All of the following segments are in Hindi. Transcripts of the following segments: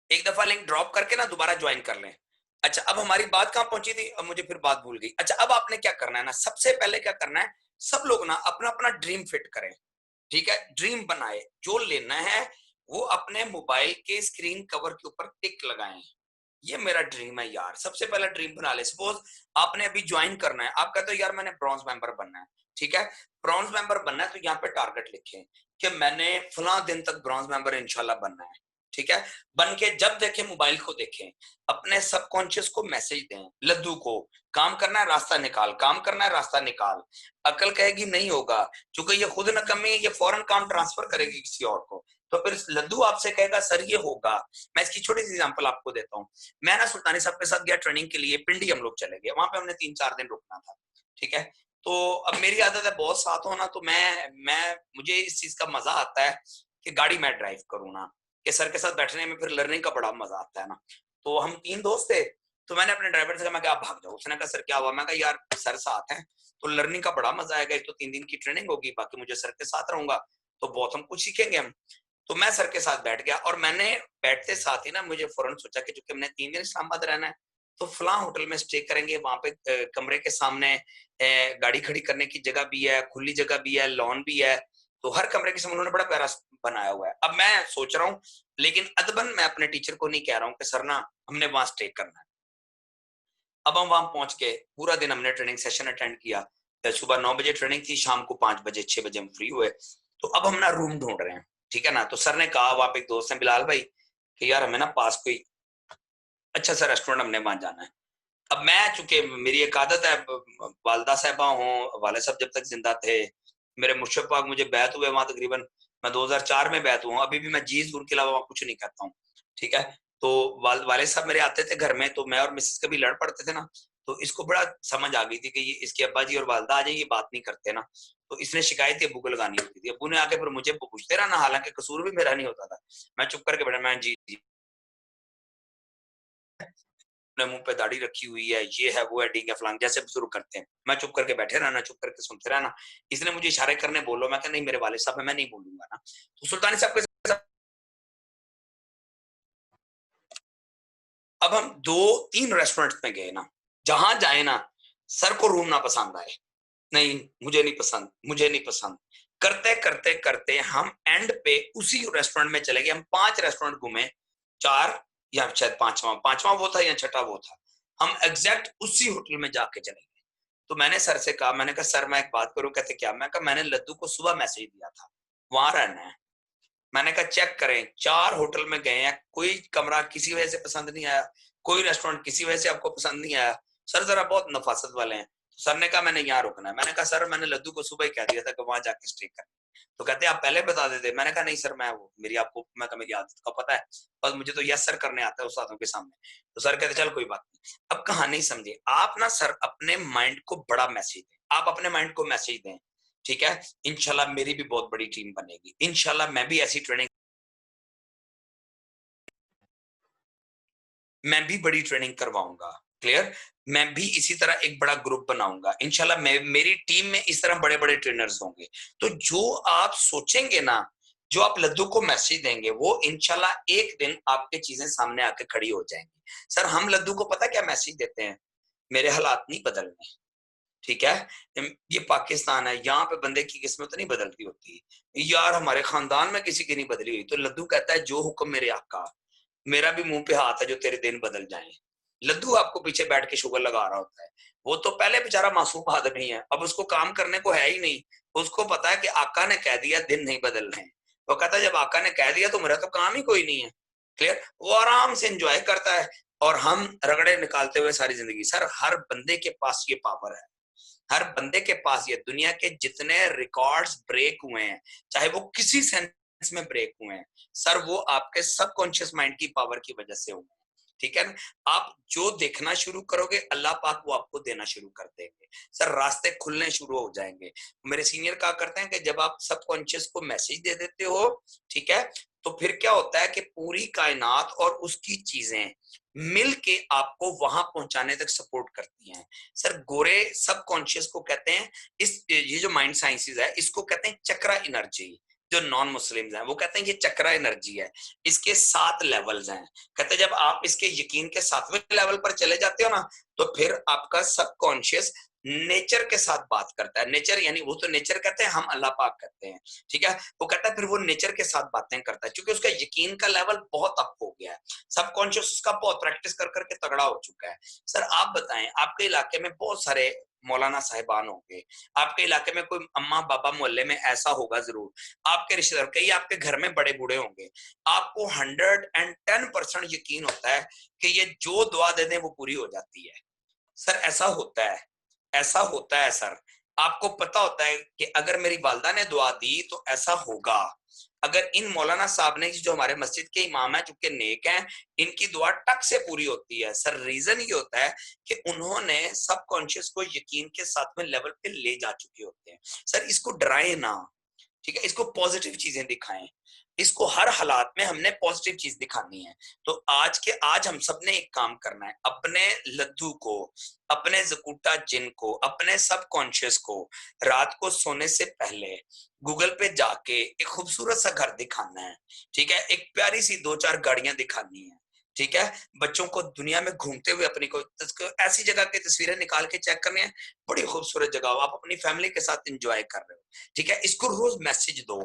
एक दफा लिंक ड्रॉप करके ना दोबारा ज्वाइन कर लें। अच्छा, अब हमारी बात कहां पहुंची थी, अब मुझे फिर बात भूल गई। अच्छा, अब आपने क्या करना है ना, सबसे पहले क्या करना है, सब लोग ना अपना अपना ड्रीम फिट करें। ठीक है, ड्रीम बनाए, जो लेना है वो अपने मोबाइल के स्क्रीन कवर के ऊपर टिक लगाएं। ये मेरा ड्रीम है यार, सबसे पहला ड्रीम बना ले। सपोज आपने अभी ज्वाइन करना है, आप कहते हो यार मैंने ब्रॉन्ज मेंबर बनना है। ठीक है, ब्रॉन्ज मेंबर बनना है तो यहाँ पे टारगेट लिखें कि मैंने फला दिन तक ब्रॉन्ज मेंबर इंशाल्लाह बनना है। ठीक है, बन के जब देखें मोबाइल को देखें, अपने सबकॉन्शियस को मैसेज दें, लद्दू को काम करना है रास्ता निकाल, काम करना है रास्ता निकाल। अकल कहेगी नहीं होगा, क्योंकि ये खुद नकम्मी है, ये फौरन काम ट्रांसफर करेगी किसी और को। तो फिर लद्दू आपसे कहेगा सर ये होगा। मैं इसकी छोटी सी एग्जांपल आपको देता हूँ। मैं ना सुल्तानी साहब के साथ गया ट्रेनिंग के लिए, पिंडी हम लोग चले गए, वहां पे हमने 3-4 दिन रुकना था। ठीक है, तो अब मेरी आदत है बहुत साथ होना, तो मैं मुझे इस चीज का मजा आता है कि गाड़ी मैं ड्राइव करूँ ना, कि सर के साथ बैठने में फिर लर्निंग का बड़ा मजा आता है ना। तो हम 3 दोस्त थे, तो मैंने अपने ड्राइवर से कहा मैं क्या आप भाग जाओ। उसने कहा सर क्या हुआ, मैं कहा यार सर साथ हैं तो लर्निंग का बड़ा मजा आएगा, एक तो 3 दिन की ट्रेनिंग होगी, बाकी मुझे सर के साथ रहूंगा तो बहुत हम कुछ सीखेंगे हम। तो मैं सर के साथ बैठ गया, और मैंने बैठते साथ ही ना मुझे फौरन सोचा कि चूंकि हमने 3 दिन इस्लामाबाद रहना है, तो फला होटल में स्टे करेंगे, वहां पे कमरे के सामने गाड़ी खड़ी करने की जगह भी है, खुली जगह भी है, लॉन भी है। तो हर कमरे के सामने उन्होंने बड़ा प्यारा बनाया हुआ है। अब मैं सोच रहा हूँ, लेकिन अदबन मैं अपने टीचर को नहीं कह रहा हूँ कि सर ना हमने वहां स्टे करना है। अब हम वहां पहुंच के पूरा दिन हमने ट्रेनिंग सेशन अटेंड किया। सुबह 9 बजे ट्रेनिंग थी, शाम को 5 बजे 6 बजे हम फ्री हुए। तो अब हम ना रूम ढूंढ रहे हैं। ठीक है ना, तो सर ने कहा, आप एक दोस्त है बिलाल भाई, कि यार हमें ना पास कोई अच्छा सा रेस्टोरेंट हमने वहां जाना है। अब मैं चूंकि मेरी एक आदत है, वालदा साहबा हूँ, वाले साहब जब तक जिंदा थे, मेरे मुर्शद पाक मुझे बैत हुए वहां तकरीबन, मैं 2004 में बैत हुआ, अभी भी मैं जी जरूर के अलावा वहां कुछ नहीं कहता हूँ। ठीक है, तो वाले साहब मेरे आते थे घर में, तो मैं और मिसेस कभी लड़ पड़ते थे ना, तो इसको बड़ा समझ आ गई थी कि ये इसके अब्बा जी और वालदा आ जाए ये बात नहीं करते ना। तो इसने शिकायत अबू को लगानी होती थी, अबू ने आके फिर मुझे पूछते रहा ना, हालांकि कसूर भी मेरा नहीं होता था। मैं चुप करके बैठा, मैं जी जी, अपने मुंह पे दाढ़ी रखी हुई है, ये है वो है, डींगे फलांग जैसे बुजुर्ग करते हैं। मैं चुप करके बैठे रहना, चुप करके सुनते रहना। इसने मुझे इशारे करने बोलो, मैं कहा नहीं मेरे वाले साहब है, मैं नहीं बोलूंगा ना। तो सुल्तानी साहब के साथ अब हम 2-3 रेस्टोरेंट में गए ना, जहां जाए ना सर को रूम ना पसंद आए, नहीं मुझे नहीं पसंद, मुझे नहीं पसंद, करते करते करते हम एंड पे उसी रेस्टोरेंट में चले गए। हम 5 रेस्टोरेंट घूमे, 4 या शायद पांचवा पांचवा वो था या छठा वो था, हम एग्जैक्ट उसी होटल में जाके चले गए। तो मैंने सर से कहा, मैंने कहा सर मैं एक बात करूं, कहते क्या, मैं कहा मैंने लद्दू को सुबह मैसेज दिया था वहां रहना है। मैंने कहा चेक करें, 4 होटल में गए हैं, कोई कमरा किसी वजह से पसंद नहीं आया, कोई रेस्टोरेंट किसी वजह से आपको पसंद नहीं आया। सर जरा बहुत नफासत वाले हैं। तो सर ने कहा मैंने यहाँ रुकना है। मैंने कहा सर मैंने लद्दू को सुबह ही कह दिया था कि वहां जाके स्टे कर। तो कहते आप पहले बता देते। मैंने कहा नहीं सर, मैं वो मेरी आपको मैं मेरी आदत का पता है, बस मुझे तो यस सर करने आता है उस्तादों के सामने। तो सर कहते चल कोई बात नहीं। अब कहानी समझे आप ना, सर अपने माइंड को बड़ा मैसेज दें, आप अपने माइंड को मैसेज दें। ठीक है, इंशाल्लाह मेरी भी बहुत बड़ी टीम बनेगी, इंशाल्लाह मैं भी ऐसी ट्रेनिंग, मैं भी बड़ी ट्रेनिंग करवाऊंगा। क्लियर, मैं भी इसी तरह एक बड़ा ग्रुप बनाऊंगा इंशाल्लाह, मैं मेरी टीम में इस तरह बड़े बड़े ट्रेनर्स होंगे। तो जो आप सोचेंगे ना, जो आप लद्दू को मैसेज देंगे, वो इंशाल्लाह एक दिन आपके चीजें सामने आके खड़ी हो जाएंगी। सर हम लद्दू को पता क्या मैसेज देते हैं, मेरे हालात नहीं बदलने। ठीक है, ये पाकिस्तान है, यहाँ पे बंदे की किस्मत नहीं बदलती होती। यार हमारे खानदान में किसी की नहीं बदली हुई। तो लद्दू कहता है जो हुक्म मेरे आका, मेरा भी मुंह पे हाथ है जो तेरे दिन बदल जाएं। लद्दू आपको पीछे बैठ के शुगर लगा रहा होता है। वो तो पहले बेचारा मासूम आदमी है, अब उसको काम करने को है ही नहीं। उसको पता है कि आका ने कह दिया दिन नहीं बदलने। वो कहता है जब आका ने कह दिया तो मेरा तो काम ही कोई नहीं है। क्लियर, वो आराम से एंजॉय करता है, और हम रगड़े निकालते हुए सारी जिंदगी। सर हर बंदे के पास ये पावर है, हर बंदे के पास ये, दुनिया के जितने रिकॉर्ड्स ब्रेक हुए हैं, चाहे वो किसी सेंस में ब्रेक हुए हैं, सर वो आपके सबकॉन्शियस माइंड की पावर की वजह से हुए हैं। ठीक है ना, आप जो देखना शुरू करोगे अल्लाह पाक वो आपको देना शुरू कर देंगे। सर रास्ते खुलने शुरू हो जाएंगे। मेरे सीनियर कहा करते हैं कि जब आप सबकॉन्शियस को मैसेज दे देते हो, ठीक है, तो फिर क्या होता है कि पूरी कायनात और उसकी चीजें मिल के आपको वहां पहुंचाने तक सपोर्ट करती हैं। सर गोरे सबकॉन्शियस को कहते हैं, इस ये जो माइंड साइंसेस है इसको कहते हैं चक्रा एनर्जी। जो नॉन मुस्लिम्स हैं वो कहते हैं ये चक्रा एनर्जी है, इसके 7 लेवल्स हैं। कहते हैं जब आप इसके यकीन के 7वें लेवल पर चले जाते हो ना, तो फिर आपका सबकॉन्शियस नेचर के साथ बात करता है। नेचर यानी वो तो नेचर कहते हैं, हम अल्लाह पाक कहते हैं, ठीक है। वो कहता है फिर वो नेचर के साथ बातें करता है, क्योंकि उसका यकीन का लेवल बहुत अप हो गया है, सबकॉन्शियस उसका बहुत प्रैक्टिस कर करके तगड़ा हो चुका है। सर आप बताएं, आपके इलाके में बहुत सारे मौलाना साहिबान होंगे, आपके इलाके में कोई अम्मा बाबा मोहल्ले में ऐसा होगा जरूर, आपके रिश्तेदार, कई आपके घर में बड़े बूढ़े होंगे, आपको 110% यकीन होता है कि ये जो दुआ दे दें वो पूरी हो जाती है। सर ऐसा होता है, ऐसा होता है सर। आपको पता होता है कि अगर मेरी वालदा ने दुआ दी तो ऐसा होगा। अगर इन मौलाना साहब ने, जो हमारे मस्जिद के इमाम है, चूंकि नेक हैं, इनकी दुआ टक से पूरी होती है। सर रीजन ये होता है कि उन्होंने सबकॉन्शियस को यकीन के साथ में लेवल पे ले जा चुके होते हैं। सर इसको डराए ना, ठीक है, इसको पॉजिटिव चीजें दिखाएं, इसको हर हालात में हमने पॉजिटिव चीज दिखानी है। तो आज हम सबने एक काम करना है, अपने लद्दू को, अपने जकूटा जिन को, अपने सबकॉन्शियस को रात को सोने से पहले गूगल पे जाके एक खूबसूरत सा घर दिखाना है, ठीक है, एक प्यारी सी 2-4 गाड़ियां दिखानी है, ठीक है, बच्चों को दुनिया में घूमते हुए अपनी को ऐसी जगह की तस्वीरें निकाल के चेक करनी है, बड़ी खूबसूरत जगह हो, आप अपनी फैमिली के साथ एंजॉय कर रहे हो, ठीक है। इसको रोज मैसेज दो,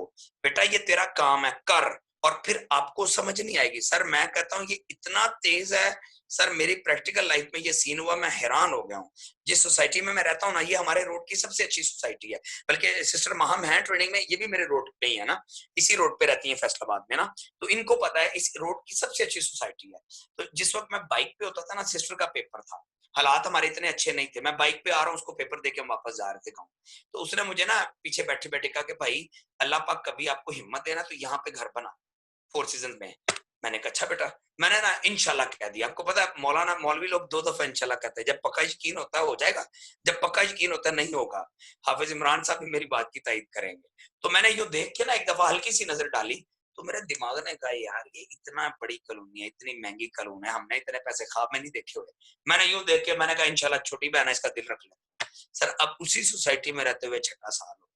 बेटा ये तेरा काम है, कर। और फिर आपको समझ नहीं आएगी। सर मैं कहता हूँ ये इतना तेज है, सर मेरी प्रैक्टिकल लाइफ में ये सीन हुआ, मैं हैरान हो गया हूँ। जिस सोसाइटी में मैं रहता हूँ ना, ये हमारे रोड की सबसे अच्छी सोसाइटी है, बल्कि सिस्टर महम है ट्रेनिंग में, ये भी मेरे रोड पे ही है ना, इसी रोड पे रहती है फैसलाबाद में ना, तो इनको पता है इस रोड की सबसे अच्छी सोसाइटी है। तो जिस वक्त मैं बाइक पे होता था ना, सिस्टर का पेपर था, हालात हमारे इतने अच्छे नहीं थे, मैं बाइक पे आ रहा हूँ, उसको पेपर देके हम वापस जा रहे थे गाँव, तो उसने मुझे ना पीछे बैठे बैठे कहा कि भाई अल्लाह पाक कभी आपको हिम्मत देना तो यहाँ पे घर बना, 4 सीजन में। मैंने कहा अच्छा बेटा, मैंने ना इंशाल्लाह कह दिया। आपको पता है मौलाना मौलवी लोग 2 दफा इंशाल्लाह कहते हैं, जब पक्का यकीन होता है हो जाएगा, जब पक्का यकीन होता है नहीं होगा। हाफिज इमरान साहब भी मेरी बात की तायद करेंगे। तो मैंने यूं देख के ना एक दफा हल्की सी नजर डाली, तो मेरे दिमाग ने कहा यार ये इतना बड़ी कॉलोनी है, इतनी महंगी कॉलोनी है, हमने इतने पैसे ख्वाब में नहीं देखे हुए। मैंने यूं देख के मैंने कहा इंशाल्लाह छोटी बहन है, इसका दिल रख ले। सर अब उसी सोसाइटी में रहते हुए 6 साल हो गया।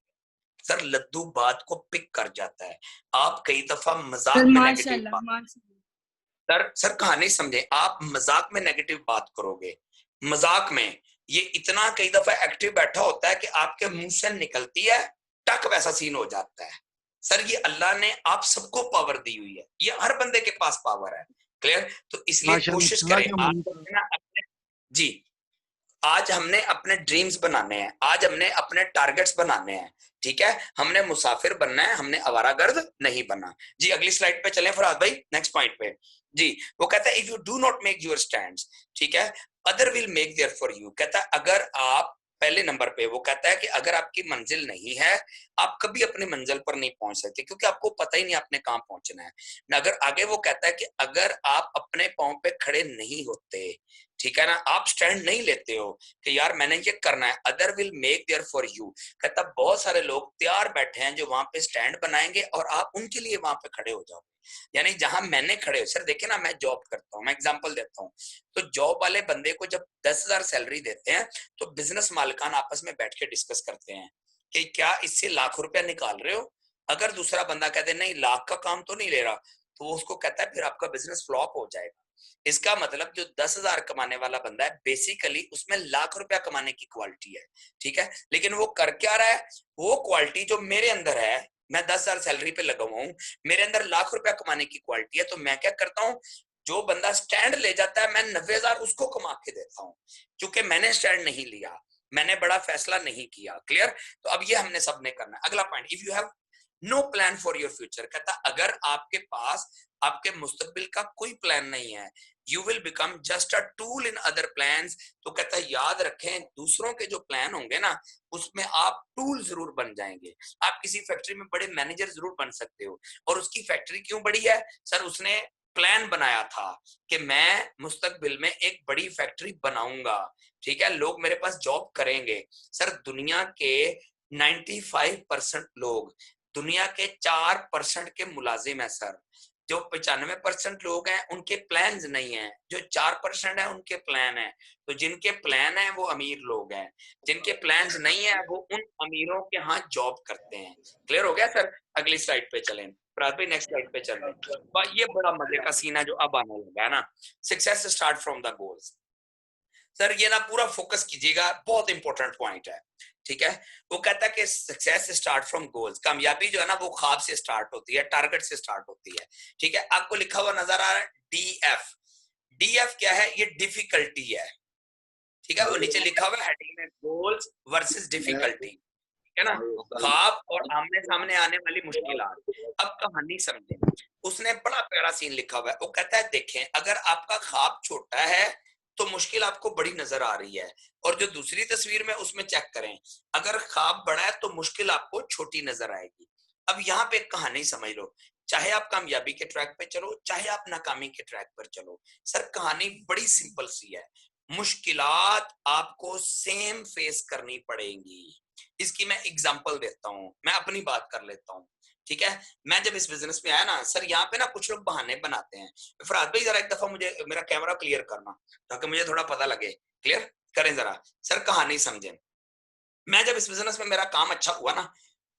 सर लद्दू बात को पिक कर जाता है। आप कई दफा सर मजाक में नेगेटिव माशाल्लाह बात, माशाल्लाह। सर कहानी समझे, आप मजाक में नेगेटिव बात करोगे, मजाक में ये इतना कई दफा एक्टिव बैठा होता है कि आपके मुंह से निकलती है टक, वैसा सीन हो जाता है। सर ये अल्लाह ने आप सबको पावर दी हुई है, ये हर बंदे के पास पावर है, क्लियर। तो इसलिए माशाल्लाह कोशिश अल्लाह करें का आप मंत्र। अपने, जी, आज हमने अपने ड्रीम्स बनाने हैं, आज हमने अपने टारगेट्स बनाने हैं, ठीक है, हमने मुसाफिर बनना है, हमने आवारागर्द नहीं बनना। जी अगली स्लाइड पे चलें फरहाद भाई, नेक्स्ट पॉइंट पे। जी वो कहता है if you do not make your stands, ठीक है, other will make their for you. कहता है अगर आप पहले नंबर पे, वो कहता है कि अगर आपकी मंजिल नहीं है, आप कभी अपनी मंजिल पर नहीं पहुंच सकते, क्योंकि आपको पता ही नहीं आपने कहां पहुंचना है। अगर आगे वो कहता है कि अगर आप अपने पांव पे खड़े नहीं होते, ठीक है ना, आप स्टैंड नहीं लेते हो कि यार मैंने ये करना है, other will make their for you. कहता बहुत सारे लोग तैयार बैठे हैं जो वहां पे स्टैंड बनाएंगे और आप उनके लिए वहां पे खड़े हो जाओ। यानी जहां मैंने खड़े हो, सर देखिए ना, मैं जॉब करता हूँ, मैं एग्जांपल देता हूँ, तो जॉब वाले बंदे को जब 10,000 सैलरी देते हैं, तो बिजनेस मालिकान आपस में बैठ के डिस्कस करते हैं कि क्या इससे लाख रुपया निकाल रहे हो। अगर दूसरा बंदा कहते नहीं लाख का काम तो नहीं ले रहा, तो वो उसको कहता है फिर आपका बिजनेस फ्लॉप हो जाएगा। इसका मतलब जो 10,000 कमाने वाला बंदा है, बेसिकली उसमें लाख रुपया कमाने की क्वालिटी है, ठीक है, लेकिन वो कर क्या रहा है, वो क्वालिटी जो मेरे अंदर है, मैं 10,000 सैलरी पे लगा हुआ हूं, मेरे अंदर लाख रुपया कमाने की क्वालिटी है, तो मैं क्या करता हूँ, जो बंदा स्टैंड ले जाता है मैं 90,000 उसको कमा के देता हूँ, क्योंकि मैंने स्टैंड नहीं लिया, मैंने बड़ा फैसला नहीं किया, क्लियर। तो अब ये हमने सबने करना है। अगला point, if you have no plan for your future, कहता अगर आपके पास आपके मुस्तकबिल का कोई प्लान नहीं है, you will become just a tool in other plans. तो कहता है याद रखें दूसरों के जो प्लान होंगे ना, उसमें आप टूल जरूर बन जाएंगे। आप किसी फैक्ट्री में बड़े मैनेजर जरूर बन सकते हो, और उसकी फैक्ट्री क्यों बड़ी है, सर उसने प्लान बनाया था कि मैं मुस्तकबिल में एक बड़ी फैक्ट्री बनाऊंगा, ठीक है, लोग मेरे पास जॉब करेंगे। सर दुनिया के 95% लोग दुनिया के 4% के मुलाजिम है सर, जो 95% लोग हैं उनके प्लान्स नहीं है, जो 4% है उनके प्लान है। तो जिनके प्लान है वो अमीर लोग हैं, जिनके प्लान्स नहीं है वो उन अमीरों के यहाँ जॉब करते हैं। क्लियर हो गया सर? अगली स्लाइड पे चलें, नेक्स्ट स्लाइड पे चल रहे हैं। ये बड़ा मजे का सीन है जो अब आने लगा है ना, success start from the goals. Sir ये ना पूरा फोकस कीजिएगा, बहुत इंपॉर्टेंट पॉइंट है, ठीक है। वो कहता है कि सक्सेस स्टार्ट फ्रॉम गोल्स, कामयाबी जो है ना वो ख्वाब से स्टार्ट होती है, टारगेट से स्टार्ट होती है, ठीक है। आपको लिखा हुआ नजर आ रहा है डीएफ। डीएफ क्या है? ये डिफिकल्टी है, ठीक है। वो नीचे लिखा हुआ है हेडिंग में, गोल्स वर्सेस डिफिकल्टी, ठीक है ना, ख्वाब और आमने सामने आने वाली मुश्किलात। अब कहानी समझे, उसने बड़ा प्यारा सीन लिखा हुआ है। वो कहता है देखें, अगर आपका ख्वाब छोटा है तो मुश्किल आपको बड़ी नजर आ रही है, और जो दूसरी तस्वीर में उसमें चेक करें, अगर ख्वाब बड़ा है तो मुश्किल आपको छोटी नजर आएगी। अब यहाँ पे एक कहानी समझ लो, चाहे आप कामयाबी के ट्रैक पे चलो, चाहे आप नाकामी के ट्रैक पर चलो, सर कहानी बड़ी सिंपल सी है, मुश्किलात आपको सेम फेस करनी पड़ेंगी। इसकी मैं एग्जांपल देता हूं, मैं अपनी बात कर लेता हूं, ठीक है। मैं जब इस बिजनेस में आया ना सर, यहाँ पे ना कुछ लोग बहाने बनाते हैं। फराज भाई जरा एक दफा मुझे मेरा कैमरा क्लियर करना, ताकि मुझे थोड़ा पता लगे। क्लियर करें जरा सर, कहानी समझें। मैं जब इस बिजनेस में मेरा काम अच्छा हुआ ना,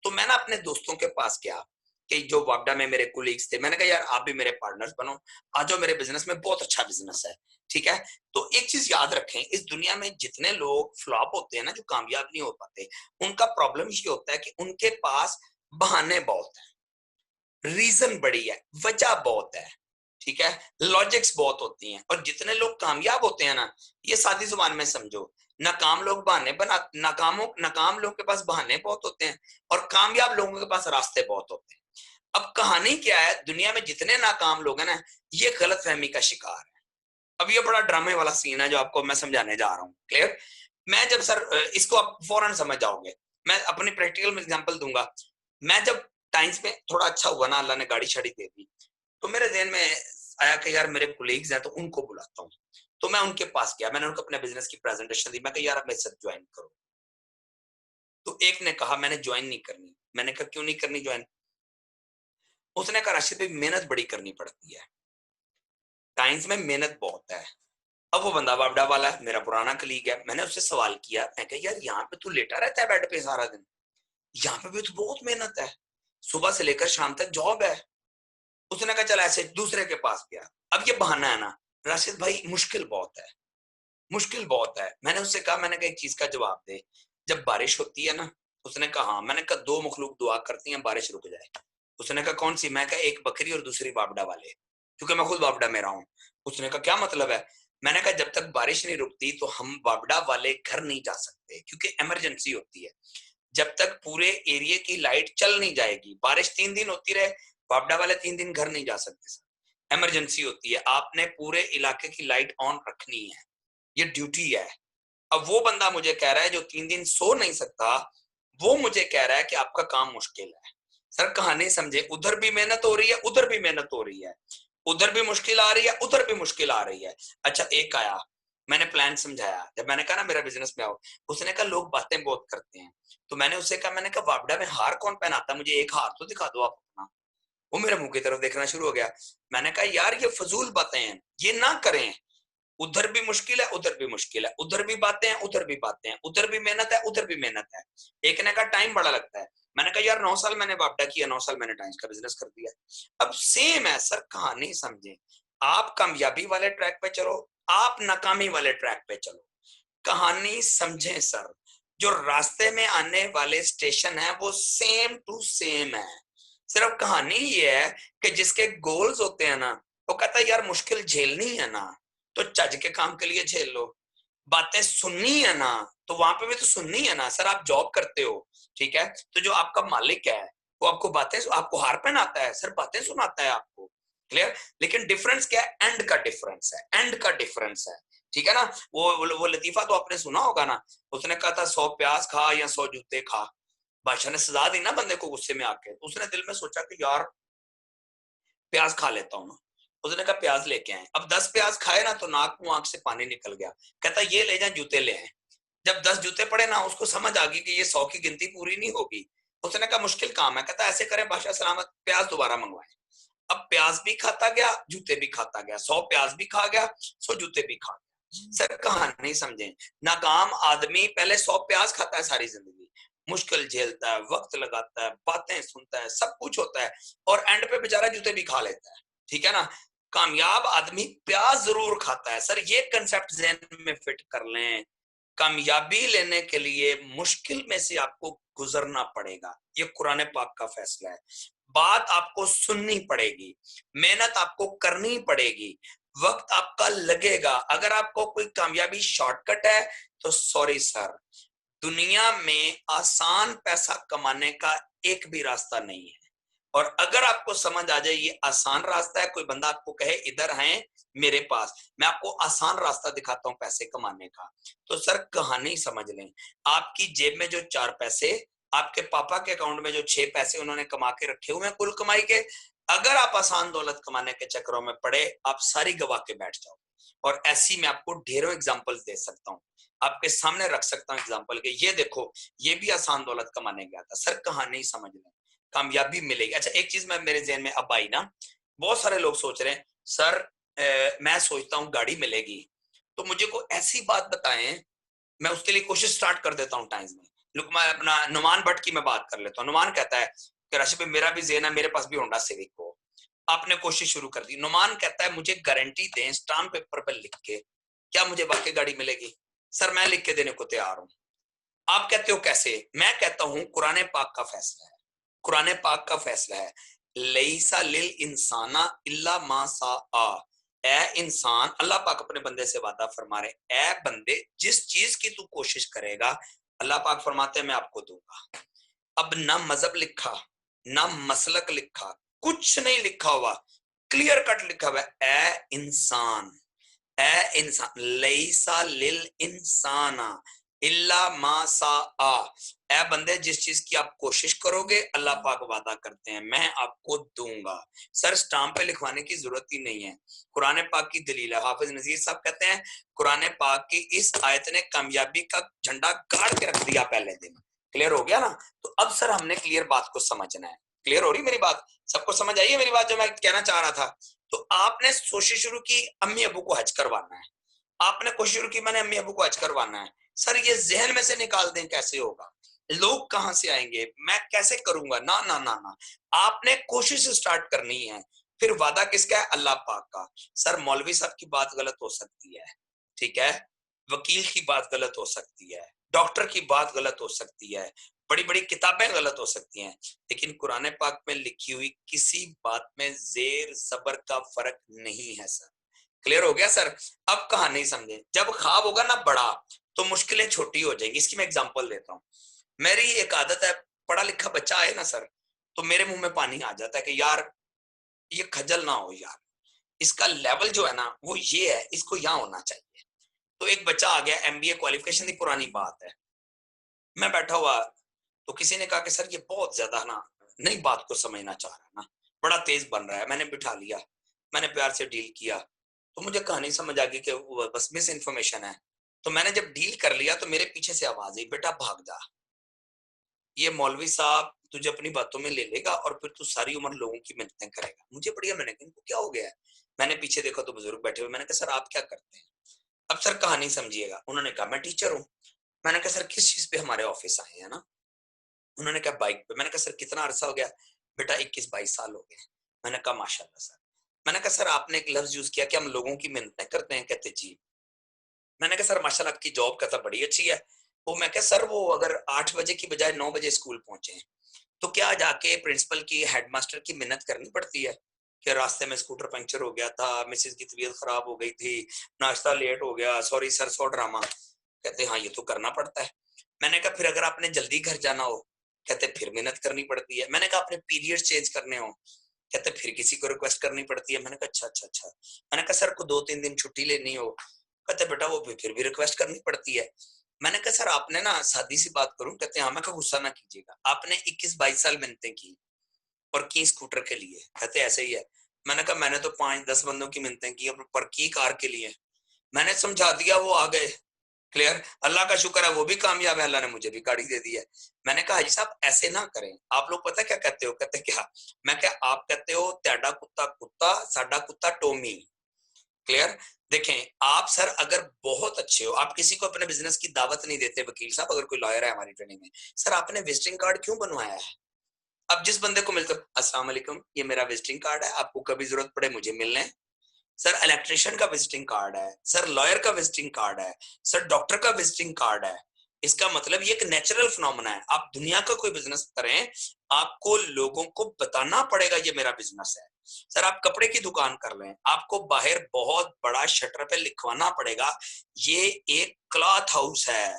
तो मैं ना अपने दोस्तों के पास गया कि जो वापडा में मेरे कुलीग्स थे, मैंने कहा यार आप भी मेरे पार्टनर्स बनो, आ जाओ मेरे बिजनेस में, बहुत अच्छा बिजनेस है, ठीक है। तो एक चीज याद रखें, इस दुनिया में जितने लोग फ्लॉप होते हैं ना, जो कामयाब नहीं हो पाते, उनका प्रॉब्लम ये होता है कि उनके पास बहाने बहुत है, रीजन बड़ी है, वजह बहुत है, ठीक है, लॉजिक्स बहुत होती हैं। और जितने लोग कामयाब होते हैं ना, ये सादी जुबान में समझो, नाकाम लोग बहाने बना, नाकाम लोगों के पास बहाने बहुत होते हैं, और कामयाब लोगों के पास रास्ते बहुत होते हैं। अब कहानी क्या है, दुनिया में जितने नाकाम लोग हैं ना, ये गलत फहमी का शिकार है। अब ये बड़ा ड्रामे वाला सीन है जो आपको मैं समझाने जा रहा हूँ। क्लियर? मैं जब सर इसको आप फौरन समझ जाओगे, मैं अपनी प्रैक्टिकल एग्जांपल दूंगा। मैं जब टाइम्स में थोड़ा अच्छा हुआ ना, अल्लाह ने गाड़ी शाड़ी दे दी, तो मेरे ध्यान में आया कि यार मेरे कोलीग्स हैं तो उनको बुलाता हूँ। तो मैं उनके पास गया, मैंने उनको अपने बिजनेस की प्रेजेंटेशन दी, मैं कहा यार आप मेरे साथ ज्वाइन करो। तो एक ने कहा मैंने ज्वाइन नहीं करनी। मैंने कहा क्यों नहीं करनी ज्वाइन? उसने कहा राशिद भाई मेहनत बड़ी करनी पड़ती है, टाइम्स में मेहनत बहुत है। अब वो बंदा बापडा वाला है, मेरा पुराना कलीग है। मैंने उससे सवाल किया, मैं कहा यार यहाँ पे तू लेटा रहता है बेड पे सारा दिन, यहाँ पे भी तो बहुत मेहनत है, सुबह से लेकर शाम तक जॉब है। उसने कहा चल ऐसे, दूसरे के पास गया। अब ये बहाना है ना, राशिद भाई मुश्किल बहुत है, मुश्किल बहुत है। मैंने उससे कहा, मैंने कहा एक चीज का जवाब दे, जब बारिश होती है ना? उसने कहा हाँ। मैंने कहा दो मखलूक दुआ करती हैं बारिश रुक जाए। उसने कहा कौन सी? मैं कहा एक बकरी और दूसरी बापडा वाले, क्योंकि मैं खुद बापडा में रहा हूँ। उसने कहा क्या मतलब है? मैंने कहा जब तक बारिश नहीं रुकती तो हम बापडा वाले घर नहीं जा सकते, क्योंकि इमरजेंसी होती है। जब तक पूरे एरिया की लाइट चल नहीं जाएगी, बारिश 3 दिन होती रहे, बापडा वाले 3 दिन घर नहीं जा सकते सर, इमरजेंसी होती है, आपने पूरे इलाके की लाइट ऑन रखनी है, ये ड्यूटी है। अब वो बंदा मुझे कह रहा है जो 3 दिन सो नहीं सकता, वो मुझे कह रहा है कि आपका काम मुश्किल है। सर कहानी समझे, उधर भी मेहनत हो रही है, उधर भी मेहनत हो रही है, उधर भी मुश्किल आ रही है, उधर भी मुश्किल आ रही है। अच्छा एक आया, मैंने प्लान समझाया, जब मैंने कहा ना मेरा बिजनेस में आओ, उसने कहा लोग बातें बहुत करते हैं। तो मैंने उससे कहा, मैंने कहा वापडा में हार कौन पहनाता, मुझे एक हार तो दिखा दो आप अपना। वो मेरे मुंह की तरफ देखना शुरू हो गया। मैंने कहा यार ये फजूल बातें हैं, ये ना करें, उधर भी मुश्किल है, उधर भी मुश्किल है, उधर भी बातें हैं, उधर भी बातें हैं, उधर भी मेहनत है, उधर भी मेहनत है। एक ने कहा टाइम बड़ा लगता है। मैंने कहा यार 9 साल मैंने वापडा किया, 9 साल मैंने टाइम्स का बिजनेस कर दिया। अब सेम है सर, कहानी समझे, आप कामयाबी वाले ट्रैक पे चलो, आप नाकामी वाले ट्रैक पे चलो, कहानी समझे सर। जो रास्ते में आने वाले स्टेशन है वो सेम टू सेम है, सिर्फ कहानी ये है कि जिसके गोल्स होते हैं ना, वो कहता है यार मुश्किल झेलनी है ना, तो चज के काम के लिए झेल लो। बातें सुननी है ना, तो वहां पे भी तो सुननी है ना। सर आप जॉब करते हो, ठीक है, तो जो आपका मालिक है वो आपको बातें, आपको हार पहनाता है सर, बातें सुनाता है आपको। क्लियर? लेकिन डिफरेंस क्या है? एंड का डिफरेंस है, एंड का डिफरेंस है, ठीक है ना। वो लतीफा तो आपने सुना होगा ना, उसने कहा था 100 प्याज खा या 100 जूते खा। बादशाह ने सजा दी ना बंदे को गुस्से में आके, तो उसने दिल में सोचा कि यार प्याज खा लेता हूँ ना। उसने कहा प्याज लेके आए, अब 10 प्याज खाए ना तो नाक मुंह आंख से पानी निकल गया। कहता ये ले जाए जूते ले आए। जब 10 जूते पड़े ना, उसको समझ आ गई कि ये 100 की गिनती पूरी नहीं होगी। उसने कहा मुश्किल काम है। कहता ऐसे करें बादशाह सलामत, प्याज दोबारा मंगवाए। अब प्याज भी खाता गया, जूते भी खाता गया, 100 प्याज भी खा गया, 100 जूते भी खा गया। सर कहानी नहीं समझे, नाकाम आदमी पहले 100 प्याज खाता है सारी जिंदगी, मुश्किल झेलता है, वक्त लगाता है, बातें सुनता है, सब कुछ होता है, और एंड पे बेचारा जूते भी खा लेता है, ठीक है ना। कामयाब आदमी प्याज जरूर खाता है। सर ये कंसेप्ट ज़हन में फिट कर लें, कामयाबी लेने के लिए मुश्किल में से आपको गुजरना पड़ेगा, ये कुरान पाक का फैसला है। बात आपको सुननी पड़ेगी, मेहनत आपको करनी पड़ेगी, वक्त आपका लगेगा। अगर आपको कोई कामयाबी शॉर्टकट है तो सॉरी सर, दुनिया में आसान पैसा कमाने का एक भी रास्ता नहीं है। और अगर आपको समझ आ जाए ये आसान रास्ता है, कोई बंदा आपको कहे इधर है मेरे पास, मैं आपको आसान रास्ता दिखाता हूं पैसे कमाने का, तो सर कहानी समझ लें। आपकी जेब में जो 4 पैसे, आपके पापा के अकाउंट में जो 6 पैसे उन्होंने कमा के रखे हुए हैं कुल कमाई के, अगर आप आसान दौलत कमाने के चक्करों में पड़े, आप सारी गवा के बैठ जाओ। और ऐसी मैं आपको ढेरों एग्जाम्पल्स दे सकता हूँ, आपके सामने रख सकता हूँ एग्जाम्पल के, ये देखो ये भी आसान दौलत कमाने गया था। सर कहानी समझ लें, कामयाबी मिलेगी। अच्छा एक चीज मैं मेरे जहन में अब आई ना, बहुत सारे लोग सोच रहे हैं सर मैं सोचता हूँ गाड़ी मिलेगी, तो मुझे कोई ऐसी बात बताएं, मैं उसके लिए कोशिश स्टार्ट कर देता हूँ टाइम्स में। लुक मैं अपना नुमान भट्ट की मैं बात कर लेता हूँ। नुमान कहता है कि राशिद भाई मेरा भी जहन है, मेरे पास भी होंडा सिविक हो। आपने कोशिश शुरू कर दी। नुमान कहता है मुझे गारंटी दें स्टाम्प पेपर पर लिख के, क्या मुझे वाकई गाड़ी मिलेगी? सर मैं लिख के देने को तैयार हूँ। आप कहते हो कैसे? मैं कहता हूं कुरान पाक का फैसला है, कुरान पाक का फैसला है, लईसा लिल इंसाना इल्ला मा सा आ। ए इंसान, अल्लाह पाक अपने बंदे से वादा फरमा रहे, ए बंदे जिस चीज की तू कोशिश करेगा, अल्लाह पाक फरमाते हैं मैं आपको दूंगा। अब ना मजहब लिखा, ना मसलक लिखा, कुछ नहीं लिखा हुआ, क्लियर कट लिखा हुआ है, ए इंसान, ए इंसान, लईसा लिल इंसाना इल्ला मा सा आ। ए बंदे जिस चीज की आप कोशिश करोगे, अल्लाह पाक वादा करते हैं मैं आपको दूंगा। सर स्टाम्प पे लिखवाने की जरूरत ही नहीं है, कुरान पाक की दलील है। हाफिज नजीर साहब कहते हैं कुरान पाक की इस आयत ने कामयाबी का झंडा गाड़ के रख दिया पहले दिन। क्लियर हो गया ना? तो अब सर हमने क्लियर बात को समझना है। क्लियर हो रही मेरी बात? सबको समझ आई है मेरी बात जो मैं कहना चाह रहा था? तो आपने कोशिश शुरू की अम्मी अबू को हज करवाना है, आपने कोशिश शुरू की मैंने अम्मी अबू को हज करवाना है। सर ये जहन में से निकाल दें कैसे होगा, लोग कहां से आएंगे, मैं कैसे करूंगा? ना ना ना ना, आपने कोशिश स्टार्ट करनी है। फिर वादा किसका है? अल्लाह पाक का। सर मौलवी साहब की बात गलत हो सकती है, ठीक है, वकील की बात गलत हो सकती है, डॉक्टर की बात गलत हो सकती है, बड़ी बड़ी किताबें गलत हो सकती हैं, लेकिन कुरान पाक में लिखी हुई किसी बात में जेर जबर का फर्क नहीं है सर। क्लियर हो गया सर? अब कहानी समझे, जब ख्वाब होगा ना बड़ा, तो मुश्किलें छोटी हो जाएंगी। इसकी मैं एग्जांपल देता हूँ। मेरी एक आदत है, पढ़ा लिखा बच्चा आए ना सर, तो मेरे मुंह में पानी आ जाता है कि यार ये खजल ना हो यार, इसका लेवल जो है ना वो ये है, इसको यहाँ होना चाहिए। तो एक बच्चा आ गया, एमबीए क्वालिफिकेशन की पुरानी बात है, मैं बैठा हुआ, तो किसी ने कहा कि सर ये बहुत ज्यादा ना नई बात को समझना चाह रहा है ना, बड़ा तेज बन रहा है। मैंने बिठा लिया, मैंने प्यार से डील किया, तो मुझे कहानी समझ आ गई कि वो बस मिस इन्फॉर्मेशन है। तो मैंने जब डील कर लिया तो मेरे पीछे से आवाज आई, बेटा भाग जा, ये मौलवी साहब तुझे अपनी बातों में ले लेगा और फिर तू सारी उम्र लोगों की मिन्नतें करेगा। मुझे बढ़िया, मैंने कहा इनको क्या हो गया है? मैंने पीछे देखा तो बुजुर्ग बैठे हुए, मैंने कहा सर आप क्या करते हैं? अब सर कहानी समझिएगा। उन्होंने कहा मैं टीचर हूँ। मैंने कहा सर किस चीज पे हमारे ऑफिस आए हैं ना? उन्होंने कहा बाइक पे। मैंने कहा सर कितना अरसा हो गया? बेटा 21-22 साल हो गए। मैंने कहा माशाल्लाह सर। मैंने कहा सर आपने एक लफ्ज यूज किया कि हम लोगों की मिन्नतें करते हैं, कहते जी। मैंने कहा सर माशाल्लाह आपकी जॉब कहता बड़ी अच्छी है। वो मैं कहा सर वो अगर 8 बजे की बजाय 9 बजे स्कूल पहुंचे हैं, तो क्या जाके प्रिंसिपल की हेडमास्टर की मिन्नत करनी पड़ती है कि रास्ते में स्कूटर पंक्चर हो गया था, मिसेज की तबीयत खराब हो गई थी, नाश्ता लेट हो गया, सॉरी सर, सौ ड्रामा? कहते हाँ ये तो करना पड़ता है। मैंने कहा फिर अगर आपने जल्दी घर जाना हो? कहते फिर मेहनत करनी पड़ती है। मैंने कहा अपने पीरियड चेंज करने हो? कहते फिर किसी को रिक्वेस्ट करनी पड़ती है। मैंने कहा अच्छा अच्छा अच्छा। मैंने कहा सर को 2-3 दिन छुट्टी लेनी हो? कहते बेटा वो फिर भी रिक्वेस्ट करनी पड़ती है। मैंने कहा सर आपने ना सादी सी बात करूं? कहते हाँ। मैं कहा गुस्सा ना कीजिएगा, आपने 21-22 साल मिन्नतें की और की स्कूटर के लिए? कहते ऐसे ही है। मैंने कहा मैंने तो 5-10 बंदों की मिन्नतें की पर की कार के लिए। मैंने समझा दिया, वो आ गए। क्लियर। अल्लाह का शुक्र है वो भी कामयाब है, अल्लाह ने मुझे भी गाड़ी दे दी है। मैंने कहा हाजी साहब ऐसे ना करें, आप लोग पता क्या कहते हो, कहते क्या, मैं क्या, आप कहते हो त्याडा कुत्ता कुत्ता, साडा कुत्ता टोमी। क्लियर। देखें आप सर अगर बहुत अच्छे हो, आप किसी को अपने बिजनेस की दावत नहीं देते, वकील साहब अगर कोई लॉयर है हमारी ट्रेनिंग में, सर आपने विजिटिंग कार्ड क्यों बनवाया है? अब जिस बंदे को मिलते हो, अस्सलाम वालेकुम ये मेरा विजिटिंग कार्ड है, आपको कभी जरूरत पड़े मुझे मिलने। सर इलेक्ट्रिशियन का विजिटिंग कार्ड है, सर लॉयर का विजिटिंग कार्ड है, सर डॉक्टर का विजिटिंग कार्ड है। इसका मतलब ये एक नेचुरल फिनोमेना है। आप दुनिया का कोई बिजनेस करें, आपको लोगों को बताना पड़ेगा ये मेरा बिजनेस है। सर आप कपड़े की दुकान कर लें, आपको बाहर बहुत बड़ा शटर पे लिखवाना पड़ेगा ये एक क्लॉथ हाउस है,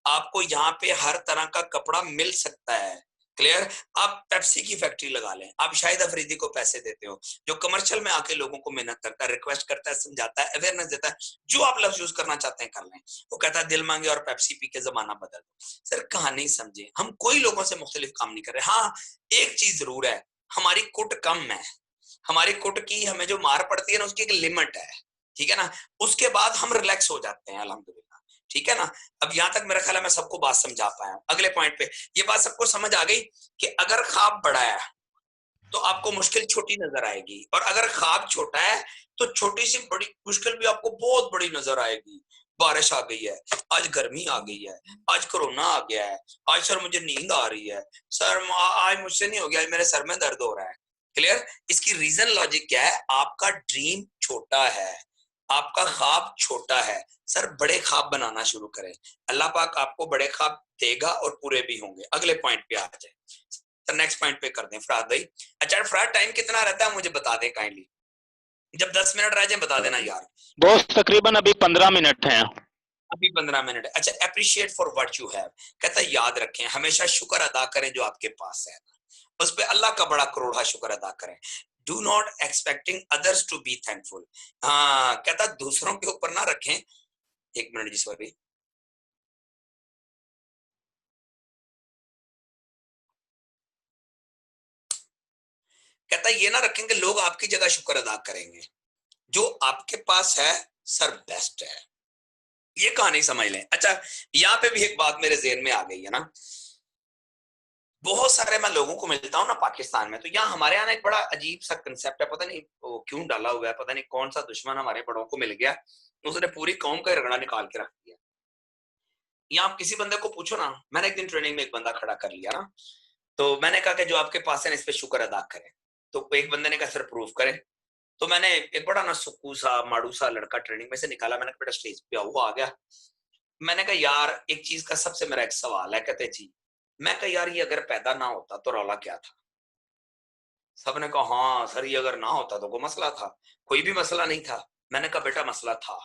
आपको यहाँ पे हर तरह का कपड़ा मिल सकता है। क्लियर। आप पेप्सी की फैक्ट्री लगा लें, आप शाहिद अफरीदी को पैसे देते हो, जो कमर्शियल में आके लोगों को मेहनत करता है, रिक्वेस्ट करता है, समझाता है, अवेयरनेस देता है, जो आप लफ्ज यूज करना चाहते हैं कर लें। वो कहता है दिल मांगे और पेप्सी पी के जमाना बदल दो। सर कहानी समझे, हम कोई लोगों से मुख्तलिफ काम नहीं कर रहे। हाँ एक चीज जरूर है, हमारी कुट कम है, हमारी कुट की हमें जो मार पड़ती है ना उसकी एक लिमिट है, ठीक है ना, उसके बाद हम रिलैक्स हो जाते हैं अल्हम्दुलिल्लाह, ठीक है ना। अब यहां तक मेरा ख्याल है मैं सबको बात समझा पाया हूं। अगले पॉइंट पे ये बात सबको समझ आ गई कि अगर ख्वाब बड़ा है तो आपको मुश्किल छोटी नजर आएगी, और अगर ख्वाब छोटा है तो छोटी सी बड़ी मुश्किल भी आपको बहुत बड़ी नजर आएगी। बारिश आ गई है, आज गर्मी आ गई है, आज कोरोना आ गया है, आज सर मुझे नींद आ रही है, सर आज मुझसे नहीं हो गया, आज मेरे सर में दर्द हो रहा है। क्लियर। इसकी रीजन लॉजिक क्या है, आपका ड्रीम छोटा है, आपका ख्वाब छोटा है। सर बड़े ख्वाब बनाना शुरू करें, अल्लाह पाक आपको बड़े ख्वाब देगा और पूरे भी होंगे। अगले पॉइंट पे आ जाए, तो नेक्स्ट पॉइंट पे कर दें फराद भाई। अच्छा फराद टाइम कितना रहता है मुझे बता दें काइंडली, जब 10 मिनट रह जाए बता देना यार। दोस्त तकरीबन अभी 15 मिनट हैं। अभी 15 मिनट है। अच्छा appreciate for what you have, कहता है याद रखें हमेशा शुक्र अदा करें जो आपके पास है, उस पे अल्लाह का बड़ा करोड़ा शुक्र अदा करें। Do not expecting others to be thankful. हाँ कहता दूसरों के ऊपर ना रखें, एक मिनट जी सॉरी, कहता ये ना रखें कि लोग आपकी जगह शुक्र अदा करेंगे, जो आपके पास है सर बेस्ट है। ये कहानी समझ लें। अच्छा यहाँ पे भी एक बात मेरे जेहन में आ गई है ना, बहुत सारे मैं लोगों को मिलता हूँ ना पाकिस्तान में, तो यहाँ हमारे यहाँ एक बड़ा अजीब सा कंसेप्ट है, पता नहीं वो क्यों डाला हुआ है, पता नहीं कौन सा दुश्मन हमारे बड़ों को मिल गया, उसने पूरी कौम का रगड़ा निकाल के रख दिया। यहाँ आप किसी बंदे को पूछो ना, मैंने एक दिन ट्रेनिंग में एक बंदा खड़ा कर लिया ना, तो मैंने कहा कि जो आपके पास है ना इस पे शुक्र अदा करें, तो एक बंदे ने कहा सर प्रूफ करें। तो मैंने एक बड़ा ना सुक्कू सा माड़ू सा लड़का ट्रेनिंग में से निकाला, मैंने बेटा स्टेज पे आओ, आ गया। मैंने कहा यार एक चीज का सबसे मेरा एक सवाल है, कहते जी, मैं कहा यार ये अगर पैदा ना होता तो रौला क्या था? सबने कहा हाँ सर ये अगर ना होता तो कोई मसला था, कोई भी मसला नहीं था। मैंने कहा बेटा मसला था।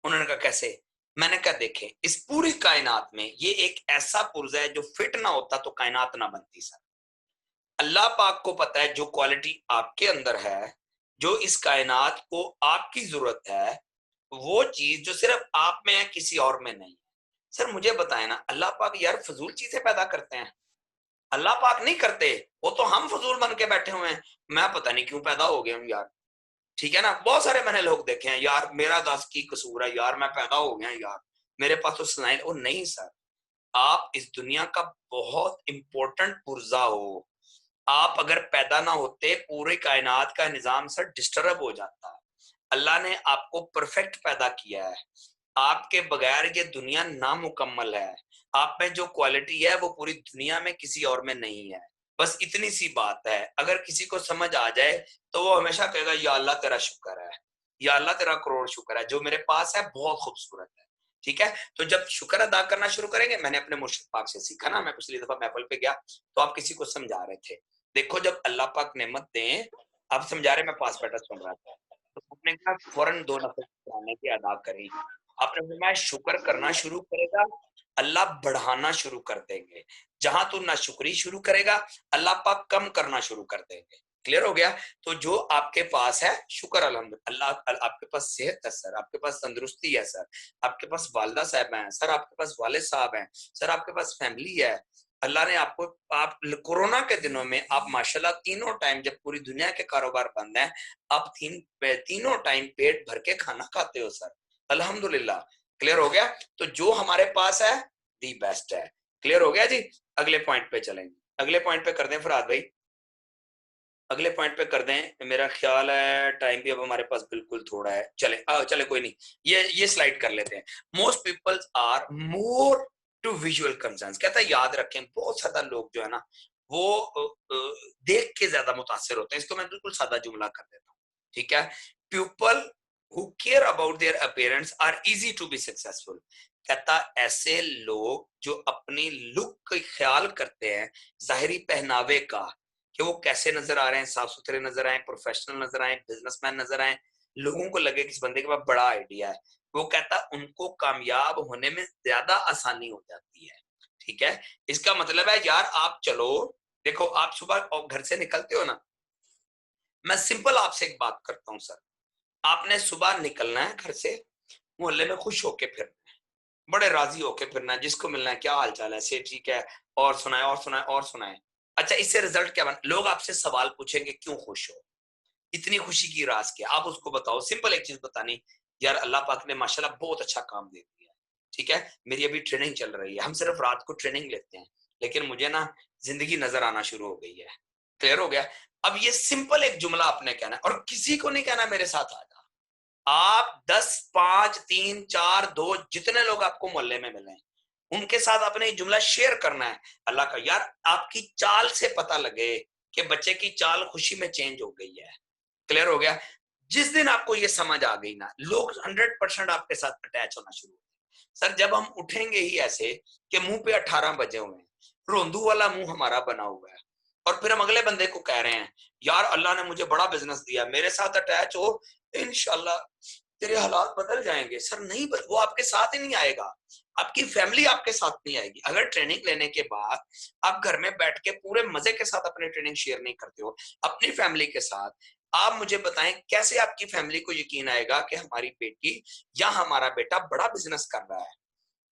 उन्होंने कहा कैसे? मैंने कहा देखें इस पूरी कायनात में ये एक ऐसा पुर्जा है जो फिट ना होता तो कायनात ना बनती सर। अल्लाह पाक को पता है जो क्वालिटी आपके अंदर है, जो इस कायनात को आपकी जरूरत है, वो चीज जो सिर्फ आप में है किसी और में नहीं है। सर मुझे बताए ना, अल्लाह पाक यार फजूल चीजें पैदा करते हैं? अल्लाह पाक नहीं करते, वो तो हम फजूल बन के बैठे हुए हैं। मैं पता नहीं क्यों पैदा हो गया हूँ यार, ठीक है ना। बहुत सारे मैंने लोग देखे हैं यार मेरा 10 की कसूर है यार, मैं पैदा हो गया यार, मेरे पास तो सुनाई। ओ नहीं सर, आप इस दुनिया का बहुत इंपॉर्टेंट पुर्जा हो, आप अगर पैदा ना होते पूरे कायनात का निजाम सर डिस्टर्ब हो जाता। अल्लाह ने आपको परफेक्ट पैदा किया है, आपके बगैर ये दुनिया नामुकम्मल है। आप में जो क्वालिटी है वो पूरी दुनिया में किसी और में नहीं है। बस इतनी सी बात है, अगर किसी को समझ आ जाए तो वो हमेशा कहेगा या अल्लाह तेरा शुक्र है, या अल्लाह तेरा करोड़ शुक्र है, जो मेरे पास है बहुत खूबसूरत है। ठीक है, तो जब शुक्र अदा करना शुरू करेंगे, मैंने अपने मुर्शिद पाक से सीखा ना, मैं पिछली दफा महफिल पे गया तो आप किसी को समझा रहे थे, देखो जब अल्लाह पाक नेमत दें, आप समझा रहे, मैं पास बैठा सुन रहा था, तो आपने कहा फौरन 2 नफल की अदा करी। आपने फरमाया शुक्र करना शुरू करेगा, अल्लाह बढ़ाना शुरू कर देंगे। जहां तू ना शुक्री शुरू करेगा, अल्लाह पाक कम करना शुरू कर देंगे। क्लियर हो गया? तो जो आपके पास है शुक्र अल्हम्दुलिल्लाह, आपके पास सेहत है सर, आपके पास तंदुरुस्ती है सर, आपके पास वालदा साहब हैं सर, आपके पास वालिद साहब हैं सर, आपके पास फैमिली है। अल्लाह ने आपको, आप कोरोना के दिनों में आप माशाल्लाह तीनों टाइम, जब पूरी दुनिया के कारोबार बंद हैं, आप तीनों टाइम पेट भर के खाना खाते हो सर, अल्हम्दुलिल्लाह। क्लियर हो गया? तो जो हमारे पास है दी बेस्ट है। क्लियर हो गया जी? अगले पॉइंट पे चलेंगे, अगले पॉइंट पे कर दें फरहाद भाई, अगले पॉइंट पे कर दें। मेरा ख्याल है टाइम भी अब हमारे पास बिल्कुल थोड़ा है, चले चले कोई नहीं, ये स्लाइड कर लेते हैं। Most peoples are more to visual concerns, कहता है याद रखें बहुत ज्यादा लोग जो है ना वो देख के ज्यादा मुतासिर होते हैं। इसको मैं बिल्कुल सादा जुमला कर देता हूँ, ठीक है? People who care about their appearance are easy to be successful. कहता ऐसे लोग जो अपनी लुक का ख्याल करते हैं, जाहिरी पहनावे का, कि वो कैसे नजर आ रहे हैं, साफ सुथरे नजर आए, प्रोफेशनल नजर आए, बिजनेसमैन नजर आए, लोगों को लगे कि इस बंदे के पास बड़ा आइडिया है, वो कहता उनको कामयाब होने में ज्यादा आसानी हो जाती है। ठीक है? इसका मतलब है यार आप चलो, देखो आप सुबह घर से निकलते हो ना, मैं सिंपल आपसे एक बात करता हूं सर, आपने सुबह निकलना है घर से, मोहल्ले में खुश होके फिरना है, बड़े राजी होके फिरना है, जिसको मिलना है क्या हाल चाल है, से ठीक है, और सुनाए और सुनाए और सुनाए। अच्छा इससे रिजल्ट क्या बना? लोग आपसे सवाल पूछेंगे क्यों खुश हो, इतनी खुशी की राज क्या, आप उसको बताओ। सिंपल एक चीज बतानी, यार अल्लाह पाक ने माशाल्लाह बहुत अच्छा काम दे दिया है, ठीक है, मेरी अभी ट्रेनिंग चल रही है, हम सिर्फ रात को ट्रेनिंग लेते हैं, लेकिन मुझे ना जिंदगी नजर आना शुरू हो गई है। क्लियर हो गया? अब ये सिंपल एक जुमला आपने कहना है, और किसी को नहीं कहना मेरे साथ आ जा, आप 10 5 3 4 2 जितने लोग आपको मोहल्ले में मिले उनके साथ आपने जुमला शेयर करना है अल्लाह का, यार आपकी चाल से पता लगे कि बच्चे की चाल खुशी में चेंज हो गई है। क्लियर हो गया? जिस दिन आपको ये समझ आ गई ना, लोग 100% आपके साथ अटैच होना शुरू होते हैं। सर जब हम उठेंगे ही ऐसे कि मुंह पे 18 बजे हुए हैं, रोंदू वाला मुंह हमारा बना हुआ है, और फिर हम अगले बंदे को कह रहे हैं यार अल्लाह ने मुझे बड़ा बिजनेस दिया, मेरे साथ अटैच हो, इंशाल्लाह तेरे हालात बदल जाएंगे। सर नहीं वो आपके साथ ही नहीं आएगा, आपकी फैमिली आपके साथ नहीं आएगी। अगर ट्रेनिंग लेने के बाद आप घर में बैठ के पूरे मजे के साथ अपनी ट्रेनिंग शेयर नहीं करते हो अपनी फैमिली के साथ, आप मुझे बताएं कैसे आपकी फैमिली को यकीन आएगा कि हमारी बेटी या हमारा बेटा बड़ा बिजनेस कर रहा है।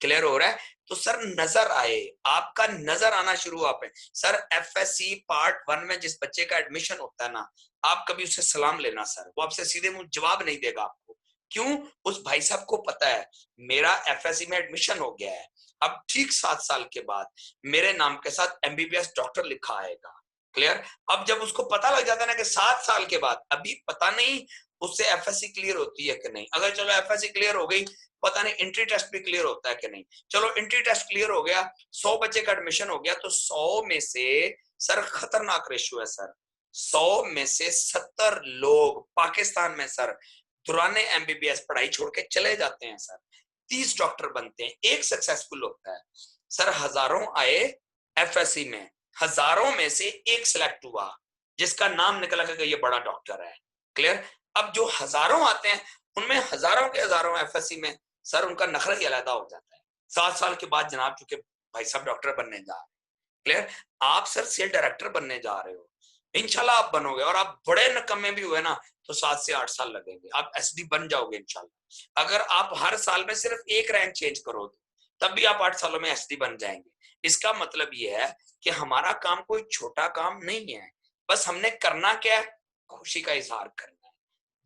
क्लियर हो रहा है? तो सर नजर आए, आपका नजर आना शुरू हुआ पे। सर एफएससी पार्ट 1 में जिस बच्चे का एडमिशन होता है ना, आप कभी उससे सलाम लेना सर, वो आपसे सीधे मुंह जवाब नहीं देगा आपको। क्यों? उस भाई साहब को पता है मेरा एफएससी में एडमिशन हो गया है, अब ठीक 7 साल के बाद मेरे नाम के साथ एमबीबीएस डॉक्टर लिखा आएगा। क्लियर? अब जब उसको पता लग जाता है ना कि 7 साल के बाद, अभी पता नहीं उससे एफएससी क्लियर होती है कि नहीं, अगर चलो एफएससी क्लियर हो गई, पता नहीं एंट्री टेस्ट भी क्लियर होता है कि नहीं, चलो एंट्री टेस्ट क्लियर हो गया, 100 बच्चे का एडमिशन हो गया, तो 100 में से सर खतरनाक रेशियो है सर, 100 में से 70 लोग पाकिस्तान में सर दौरान एमबीबीएस पढ़ाई छोड़ के चले जाते हैं सर, 30 डॉक्टर बनते हैं, एक सक्सेसफुल होता है। सर हजारों आए एफएससी में, हजारों में से एक सिलेक्ट हुआ जिसका नाम निकला कि ये बड़ा डॉक्टर है। क्लियर? अब जो हजारों आते हैं उनमें हजारों के हजारों एफएससी में सर उनका नखरा ही अलग हो जाता है। 7 साल के बाद जनाब चूंकि भाई साहब डॉक्टर बनने जा रहे हैं, क्लियर, आप सर सेल डायरेक्टर बनने जा रहे हो, इंशाल्लाह आप बनोगे, और आप बड़े नकम्मे भी हुए ना तो 7 से 8 साल लगेंगे, आप एसडी बन जाओगे इंशाल्लाह। अगर आप हर साल में सिर्फ एक रैंक चेंज करो तब भी आप 8 सालों में एसडी बन जाएंगे। इसका मतलब ये है कि हमारा काम कोई छोटा काम नहीं है, बस हमने करना क्या है, खुशी का इजहार करना है,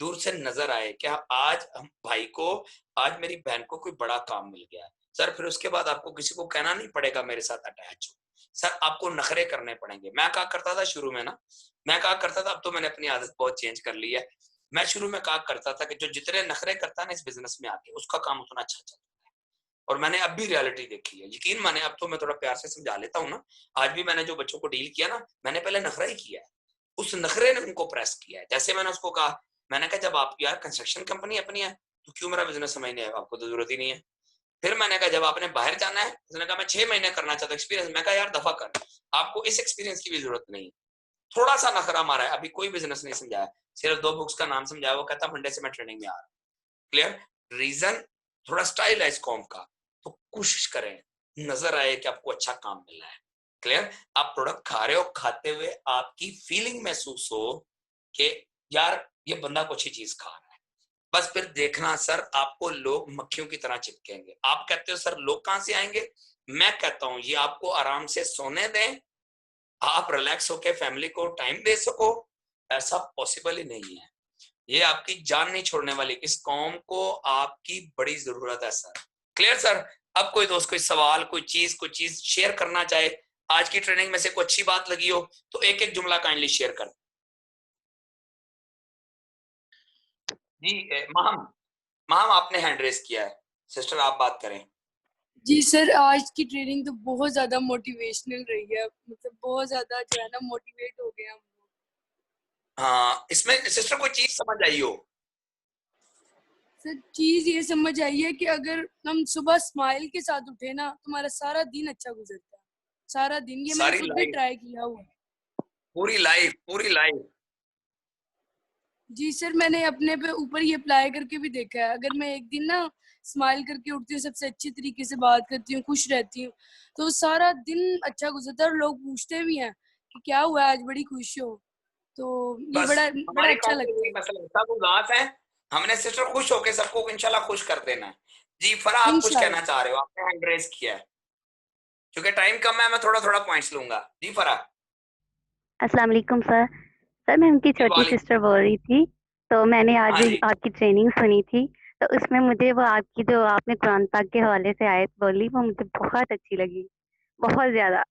दूर से नजर आए कि आज हम भाई को, आज मेरी बहन को कोई बड़ा काम मिल गया है सर, फिर उसके बाद आपको किसी को कहना नहीं पड़ेगा मेरे साथ अटैच हो सर, आपको नखरे करने पड़ेंगे। मैं कहा करता था शुरू में ना, मैं कहा करता था, अब तो मैंने अपनी आदत बहुत चेंज कर ली है, मैं शुरू में कहा करता था कि जो जितने नखरे करता है ना इस बिजनेस में आके उसका काम उतना अच्छा चलता है, और मैंने अब भी रियलिटी देखी है, यकीन माने, अब तो मैं थोड़ा प्यार से समझा लेता हूँ ना। आज भी मैंने जो बच्चों को डील किया ना, मैंने पहले नखरा ही किया है, उस नखरे ने उनको प्रेस किया है। जैसे मैंने उसको कहा, मैंने कहा जब आप यार कंस्ट्रक्शन कंपनी अपनी है तो क्यों मेरा बिजनेस समझने है, आपको तो जरूरत ही नहीं है। फिर मैंने कहा जब आपने बाहर जाना है, उसने कहा मैं 6 महीने करना चाहता हूँ एक्सपीरियंस, मैं कहा यार दफा कर, आपको इस एक्सपीरियंस की भी जरूरत नहीं। थोड़ा सा नखरा मारा है, अभी कोई बिजनेस नहीं समझाया, सिर्फ 2 बुक्स का नाम समझाया, वो कहता मंडे से मैं ट्रेनिंग में आ रहा हूँ। क्लियर? रीजन थोड़ा स्टाइल है इस कॉम का, तो कोशिश करें नजर आए कि आपको अच्छा काम मिल रहा है। क्लियर? आप प्रोडक्ट खा रहे हो, खाते हुए आपकी फीलिंग महसूस हो कि यार ये बंदा कुछ ही चीज खा रहा है, बस फिर देखना सर आपको लोग मक्खियों की तरह चिपकेंगे। आप कहते हो सर लोग कहां से आएंगे, मैं कहता हूं ये आपको आराम से सोने दें, आप रिलैक्स होकर फैमिली को टाइम दे सको, ऐसा पॉसिबल ही नहीं है। ये आपकी जान नहीं छोड़ने वाली, इस कौम को आपकी बड़ी जरूरत है सर, क्लियर सर? अब कोई दोस्त कोई सवाल, कोई चीज शेयर करना चाहे, आज की ट्रेनिंग में से कोई अच्छी बात लगी हो तो एक एक जुमला काइंडली शेयर कर। जी माहम, माहम आपने हैंड रेस किया है, सिस्टर आप बात करें। जी सर, आज की ट्रेनिंग तो बहुत ज्यादा मोटिवेशनल रही है, मतलब बहुत ज्यादा जो है ना मोटिवेट हो गए हम। हाँ, इसमें सिस्टर कोई चीज समझ आई हो? सर चीज ये समझ आई है कि अगर हम सुबह स्माइल के साथ उठे ना तो हमारा सारा दिन अच्छा गुजरता है, सारा दिन। ये मैंने सारी खुद भी लाइफ, ट्राई किया हुआ है। पूरी लाइफ, पूरी लाइफ। जी सर, मैंने अपने पे ऊपर ये अप्लाई करके भी देखा है। अगर मैं एक दिन ना स्माइल करके उठती हूँ, सबसे अच्छी तरीके से बात करती हूँ, खुश रहती हूँ, तो सारा दिन अच्छा गुजरता है। और लोग पूछते भी हैं कि क्या हुआ आज, बड़ी खुश हो। तो ये बस बड़ा बड़ा हमारे अच्छा काम में लगता यही है। मसला है, सब उदास है, हमने सिस्टर खुश होके सबको इंशाल्लाह खुश कर देना है। जी फरा, आप कुछ इंशाल्लाह। कहना चाह रहे हो? आपने हैंड रेस किया है, क्योंकि टाइम कम है, मैं थोड़ा थोड़ा पॉइंट्स लूंगा। जी फरा। अस्सलाम वालेकुम सर। सर मैं उनकी जी छोटी वालेकुम। सिस्टर बोल रही थी। तो मैंने आज हाँ जी, आपकी ट्रेनिंग सुनी थी। तो उसमें मुझे वो आपकी जो आपने कुरान पाक के हवाले से आयत बोली वो मुझे बहुत अच्छी लगी, बहुत ज़्यादा।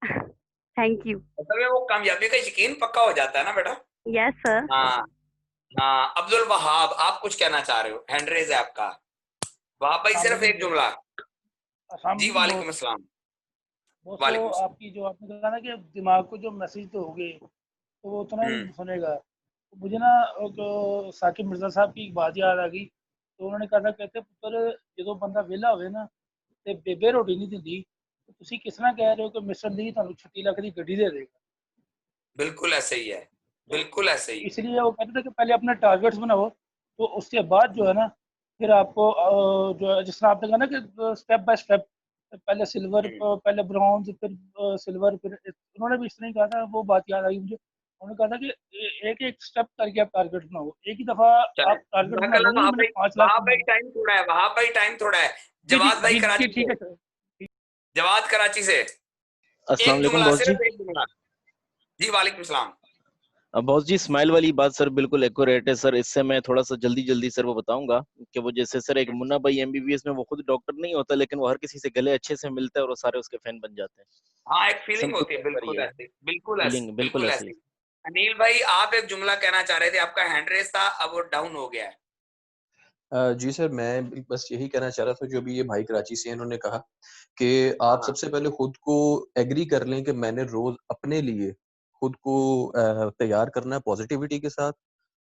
Thank you. मतलब ये वो कामयाबी का यकीन पक्का हो जाता है ना बेटा। Yes sir. हाँ हाँ, अब्दुल वहाब आप कुछ कहना चाह रहे हो? हैंड रेज है आपका। वहाब भाई सिर्फ एक जुमला। जी अस्सलाम वालेकुम बॉस। अस्सलाम। बॉस वो वालेकुम अस्सलाम। आपकी जो आपने कहा ना कि दिमाग को जो मैसेज तो होगे तो वो उतना ही सुनेगा। तो मुझे ना एक साकिब मिर्जा साहब की एक बात याद आ गई। तो उन्होंने कहा था, कहते पुत्र जो बंदा विहला होवे ना ते बेबे रोटी नहीं दिंदी, तो तुसी किस तरह कह रहे हो कि मिस्टर ली ਤੁਹਾਨੂੰ 36 ਲੱਖ ਦੀ ਗੱਡੀ ਦੇ ਦੇਗਾ। बिल्कुल ऐसे ही है, तो बिल्कुल ऐसे ही। इसलिए वो कहते थे कि पहले अपने टारगेट्स बनाओ, तो उसके बाद जो है ना फिर आपको जो है जिस तरह आपने कहा ना कि स्टेप बाय स्टेप, पहले सिल्वर, हम्म, पहले ब्रॉन्ज, फिर सिल्वर, फिर उन्होंने भी इस तरह ही कहा था। वो बात याद आई मुझे। उन्होंने कहा था कि एक एक स्टेप करके आप टारगेट बनाओ, एक ही दफा चले आप टारगेट बना जज़ाकल्लाह। लोगे कि वहाब मैंने भाई, 5 लाख वहाब भाई कमाना। टाइम थोड़ा है, वहाब भाई टाइम थोड़ा है। जी जी जवाद भाई जी जी कराची ठीक से, है सर। जवाद कराची से। अस्सलाम एक वालेकुम जुमला, बॉस जी। सिर्फ एक जुमला। जी वालेकुम सलाम। बॉस जी स्माइल वाली बात सर बिल्कुल एक्यूरेट है सर। इससे मैं थोड़ा सा जल्दी जल्दी सर वो बताऊंगा कि वो जैसे सर एक मुन्ना भाई एमबीबीएस में वो खुद डॉक्टर नहीं होता लेकिन वो हर किसी से गले अच्छे से मिलता है और वो सारे उसके फैन बन जाते हैं। हाँ, एक फीलिंग सिंपल होती है, आंसर बिल्कुल ये है। ऐसे, बिल्कुल ऐसे, फीलिंग बिल्कुल बिल्कुल ऐसे ही। ऐसे। अनिल भाई आप एक जुमला कहना चाह रहे थे, आपका हैंड रेस था, अब वो डाउन हो गया है। जी सर, मैं भी बस यही कहना चाह रहा था, जो अभी ये भाई कराची से हैं, इन्होंने कहा कि हाँ आप हाँ, सबसे पहले खुद को एग्री कर लें कि मैंने रोज़ अपने लिए खुद को तैयार करना है पॉज़िटिविटी के साथ।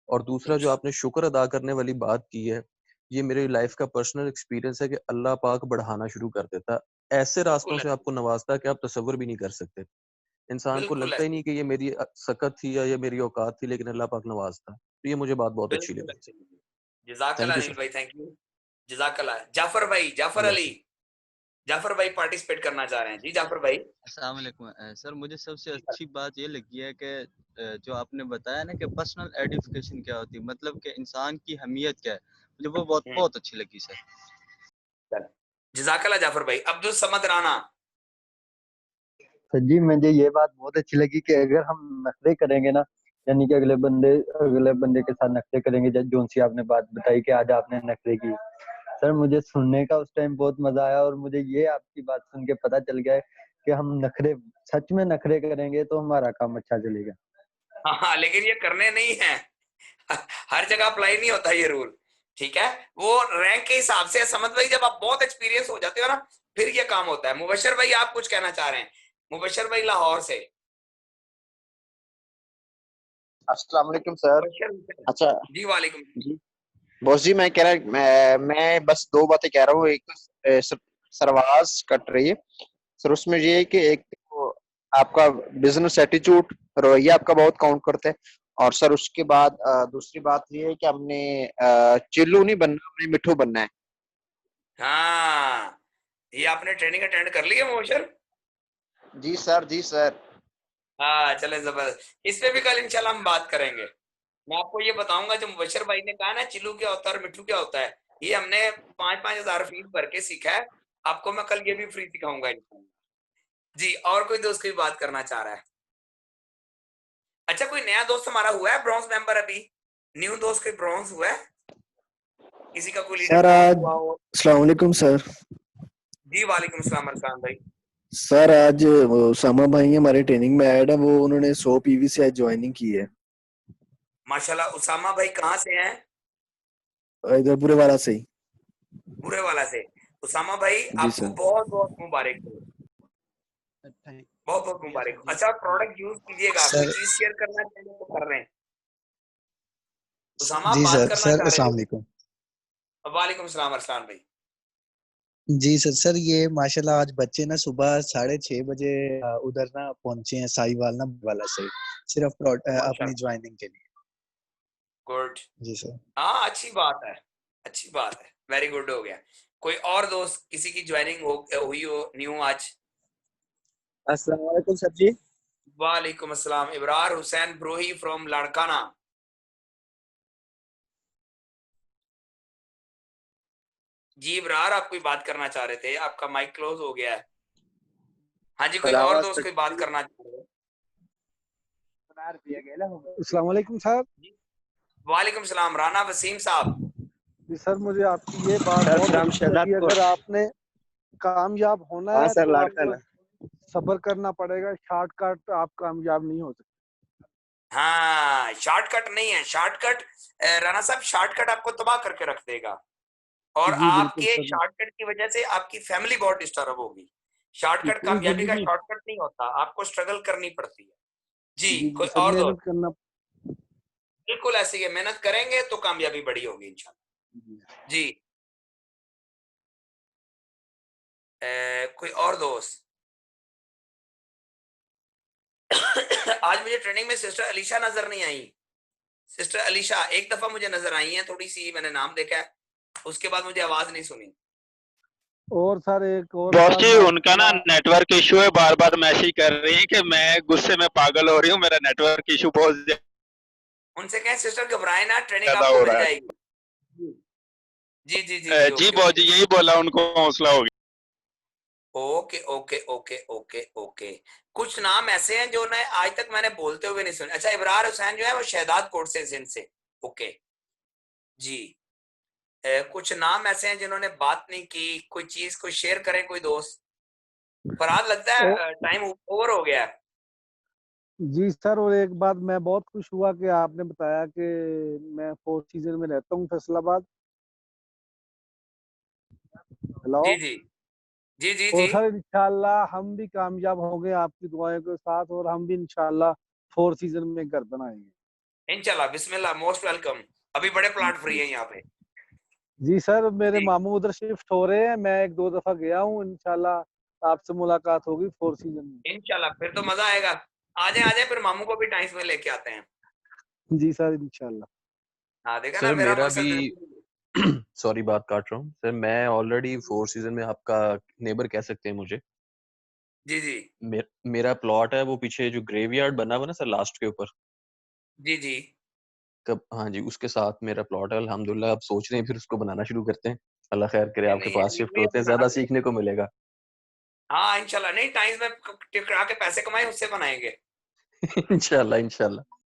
और दूसरा जो आपने शुक्र अदा करने वाली बात की है, ये मेरी लाइफ़ का पर्सनल एक्सपीरियंस है कि अल्लाह पाक बढ़ाना शुरू कर देता है। ऐसे रास्तों बिल्कुल से ऐसे, आपको नवाज़ता है कि आप तसव्वुर भी नहीं कर सकते। इंसान को बिल्कुल लगता ही ऐसे, नहीं कि ये मेरी सकत थी या ये मेरी औकात थी, लेकिन अल्लाह पाक नवाज़ता है। तो ये मुझे बात बहुत अच्छी बिल्कुल लगी। ऐसे। जज़ाकल्लाह थैंक यू अनिल सर। भाई, थैंक यू। जज़ाकल्लाह। जाफर भाई, जाफर यस अली, सर। जाफर भाई पार्टिसिपेट करना चाह रहे हैं। जी जाफर भाई। अस्सलाम वालेकुम। सर मुझे सबसे अच्छी बात ये लगी है कि जो आपने बताया ना कि पर्सनल आइडेंटिफिकेशन क्या होती है, मतलब कि इंसान की अहमियत क्या है, मुझे वो बहुत हम्म, बहुत अच्छी लगी सर। चलो जज़ाकल्लाह जाफर भाई। अब्दुल समद राना। सर जी, मुझे ये बात बहुत अच्छी लगी कि अगर हम नखरे करेंगे ना, यानी कि अगले बंदे के साथ नखरे करेंगे, जोन सी आपने बात बताई कि आज आपने नखरे की। सर मुझे सुनने का उस टाइम बहुत मजा आया, और मुझे ये आपकी बात सुन के पता चल गया है कि हम नखरे, सच में नखरे करेंगे तो हमारा काम अच्छा चलेगा। हाँ हाँ, लेकिन ये करने नहीं है, हर जगह अप्लाई नहीं होता ये रूल। ठीक है, वो रैंक के हिसाब से है। समझ भाई जब आप बहुत एक्सपीरियंस हो जाते हो ना, फिर ये काम होता है। मुबशर भाई आप कुछ कहना चाह रहे हैं? मुबशर भाई लाहौर से। अस्सलाम वालेकुम सर। मुबशर, अच्छा जी वालेकुम। जी बॉस जी, मैं बस दो बातें कह रहा हूँ। एक तो सरवाज कट रही है सर, उसमें ये है कि एक तो आपका बिजनेस एटीट्यूड, रवैया आपका बहुत काउंट करता है। और सर उसके बाद दूसरी बात ये है कि हमने चिल्लू नहीं बनना, हमने मिठू बनना है। हाँ, ये आपने ट्रेनिंग अटेंड कर ली है मुबशर? जी सर, जी सर। हाँ चले, जबरदस्त। इस पे भी कल इंशाल्लाह हम बात करेंगे। मैं आपको ये बताऊंगा, जो मुबशर भाई ने कहा ना चिल्लू क्या होता है और मिट्टू क्या होता है, ये हमने 5,000 फीस भर के सीखा है। आपको मैं कल ये भी फ्री सिखाऊंगा इंशाल्लाह। जी, और कोई दोस्त कोई बात करना चाह रहा है? अच्छा, कोई नया दोस्त हमारा हुआ है ब्रॉन्ज मेंबर अभी? न्यू दोस्त कोई ब्रॉन्ज हुआ है? किसी का कोई लीडर सर ब्रॉन्ज आज हुआ हो? अस्सलाम वालेकुम सर। जी वालेकुम अस्सलाम अरसान भाई। सर आज वो उसामा भाई हमारे ट्रेनिंग में ऐड है, वो उन्होंने 100 पीवी से आज ज्वाइनिंग की है, माशाल्लाह। उसामा भाई कहाँ से हैं? इधर बुरे वाला से ही। बुरे वाला से। उसामा भाई जी आपको सर। बहुत बहुत मुबारक हो, बहुत बहुत मुबारक हो। अच्छा प्रोडक्ट यूज कीजिएगा, कोई सर चीज शेयर करना चाहिए तो कर रहे हैं। उसामा आप जी बात सर करना सर चाह रहे अस्सलाम थे? वालेकुम। वालेकुम सलाम अरसान भाई। जी सर ये माशाल्लाह आज बच्चे ना सुबह 6:30 बजे उधर ना पहुंचे हैं साहिवाल ना वाला से, सिर्फ अपनी माशाल्लाह, ज्वाइनिंग के लिए। गुड। जी सर। हाँ अच्छी बात है, अच्छी बात है, वेरी गुड हो गया। कोई और दोस्त किसी की ज्वाइनिंग हुई हो न्यू आज? अस्सलाम वालेकुम सर जी। वालेकुम अस्सलाम। इब्रार हुसैन ब्रोही फ्रॉम लाड़काना। जी इब्रार आप कोई बात करना चाह रहे थे, आपका माइक क्लोज हो गया है। हाँ जी, कोई सर और आवाज दोस्त कोई बात करना चाह रहे अस्सलाम वालेकुम साहब। हैं? वालेकुम सलाम। राना वसीम साहब। जी सर मुझे आपकी ये बात सर बहुत फ्रॉम अच्छी लगी, शहजादपुर। अगर आपने कामयाब होना हाँ है सर तो लाड़काना। आपको सब्र करना पड़ेगा, शॉर्टकट आप कामयाब नहीं हो सकते। हाँ शॉर्टकट नहीं है, शॉर्टकट राना साहब शॉर्टकट आपको तबाह करके रख देगा, और जी बिल्कुल आपके सर। शॉर्टकट की वजह से आपकी फैमिली बहुत डिस्टर्ब होगी। शॉर्टकट पूरी कामयाबी का जिंदगी। शॉर्टकट नहीं होता, आपको स्ट्रगल करनी पड़ती है। जी जी कोई सर और मेहनत दोस्त? करना। बिल्कुल ऐसी है, मेहनत करेंगे तो कामयाबी बड़ी होगी इंशाल्लाह। जी कोई और दोस्त? आज मुझे ट्रेनिंग में सिस्टर अलीशा नजर नहीं आई। सिस्टर अलीशा एक दफा मुझे नजर आई है, थोड़ी सी मैंने नाम देखा है, उसके बाद मुझे आवाज नहीं सुनी। और सर एक और बॉस बात जी मैं उनका ना नेटवर्क इशू है, बार बार मैसेज कर रही है कि मैं गुस्से में पागल हो रही हूँ, मेरा नेटवर्क इशू बहुत उनसे कहें सिस्टर घबराए ना, ट्रेनिंग ज्यादा आपको हो मिल रहा है। जाएगी। जी जी जी जी जी ओके बॉस ओके जी यही बोला, उनको हौसला हो गया। Okay okay okay okay okay. कुछ नाम ऐसे हैं जो ने आज तक मैंने बोलते हुए नहीं सुने। अच्छा इब्रार हुसैन जो है वो शहदाद कोट से जिन से। ओके जी। कुछ नाम ऐसे हैं जिन्होंने बात नहीं की, कोई चीज को शेयर करें कोई दोस्त? फरहाद लगता है टाइम ओवर हो गया है। जी सर, और एक बात मैं बहुत खुश हुआ कि आपने बताया कि मैं 4 सीजन में रहता हूँ फैसलाबाद। हेलो। जी जी जी जी और जी सर इंशाल्लाह हम भी कामयाब होंगे आपकी दुआओं के साथ, और हम भी इंशाल्लाह 4 सीजन में घर बनाएंगे। इंशाल्लाह बिस्मिल्लाह, मोस्ट वेलकम। अभी बड़े प्लाट फ्री है यहाँ पे। जी सर मेरे जी मामू उधर शिफ्ट हो रहे हैं, मैं 1-2 दफा गया हूँ, इंशाल्लाह आपसे मुलाकात होगी 4 सीजन में। इंशाल्लाह फिर तो मजा आएगा। आ जाए फिर मामू को भी टाइम में लेके आते हैं। जी सर इंशाल्लाह। हाँ देखा ना सर मेरा मेरा मकसद। भी सॉरी बात काट रहा हूँ सर, मैं ऑलरेडी 4 सीजन में आपका नेबर कह सकते हैं मुझे। जी जी मेरा प्लॉट है वो पीछे जो ग्रेवयार्ड बना हुआ ना सर लास्ट के ऊपर, जी जी कब हाँ जी उसके साथ मेरा प्लॉट है अल्हम्दुलिल्लाह। अब सोच रहे हैं फिर उसको बनाना शुरू करते हैं, अल्लाह खैर करे, नहीं आपके नहीं पास अभी शिफ्ट भी होते अभी हैं, बना ज्यादा दो। सीखने को मिलेगा। हाँ इंशाल्लाह, नहीं टाइम में टिकरा के पैसे कमाए उससे बनाएंगे। इंशाल्लाह इंशाल्लाह।